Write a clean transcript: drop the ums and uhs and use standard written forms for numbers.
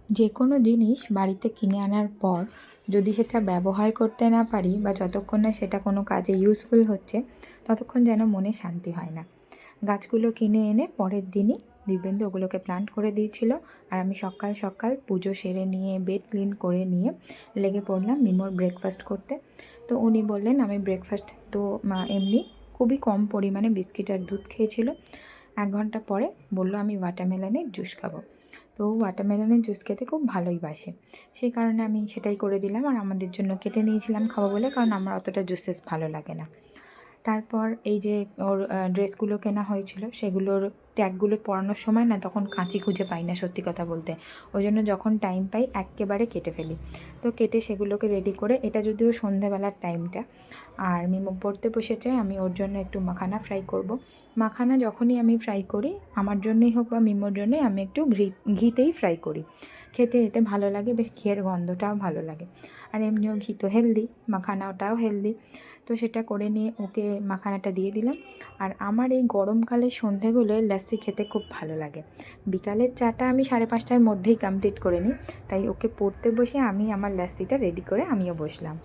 যে কোনো জিনিস বাড়িতে কিনে আনার পর যদি সেটা ব্যবহার করতে না পারি বা যতক্ষণ না সেটা কোনো কাজে ইউজফুল হচ্ছে ততক্ষণ যেন মনে শান্তি হয় না। গাছগুলো কিনে এনে পরের দিনই দিব্যেন্দু ওগুলোকে প্ল্যান্ট করে দিয়েছিল। আর আমি সকাল সকাল পুজো সেরে নিয়ে বেড ক্লিন করে নিয়ে লেগে পড়লাম মিমোর ব্রেকফাস্ট করতে। তো উনি বললেন আমি ব্রেকফাস্ট তো এমনি খুবই কম পরিমাণে বিস্কিট আর দুধ খেয়েছিল। 1 ঘন্টা পরে বলল আমি ওয়াটারমেলনের জুস খাবো। তো ওয়াটারমেলনের জুস খেতে খুব ভালোই বাসে, সেই কারণে আমি সেটাই করে দিলাম আর আমাদের জন্য কেটে নিয়েছিলাম খাবো বলে, কারণ আমার অতটা জুসেস ভালো লাগে না। তারপর এই যে ওর ড্রেসগুলো কেনা হয়েছিল সেগুলোর ট্যাগগুলো পরানোর সময় না তখন কাঁচি খুঁজে পাই না সত্যি কথা বলতে, ওই জন্য যখন টাইম পাই একেবারে কেটে ফেলি। তো কেটে সেগুলোকে রেডি করে, এটা যদিও সন্ধ্যাবেলার টাইমটা, আর মিমো পড়তে বসেছে, আমি ওর জন্য একটু মাখানা ফ্রাই করব। মাখানা যখনই আমি ফ্রাই করি আমার জন্যই হোক বা মিমোর জন্যই, আমি একটু ঘিতেই ফ্রাই করি। খেতে এতে ভালো লাগে, বেশ ঘিয়ের গন্ধটাও ভালো লাগে। আর এমনিও ঘি তো হেলদি, মাখানাটাও হেলদি। তো সেটা করে নিয়ে ওকে মাখানাটা দিয়ে দিলাম। আর আমার এই গরমকালের সন্ধেগুলোয় লাস্সি খেতে খুব ভালো লাগে। বিকালের চাটা আমি 5:30টার মধ্যেই কমপ্লিট করে নিই, তাই ওকে পড়তে বসে আমি আমার লাস্সিটা রেডি করে আমিও বসলাম।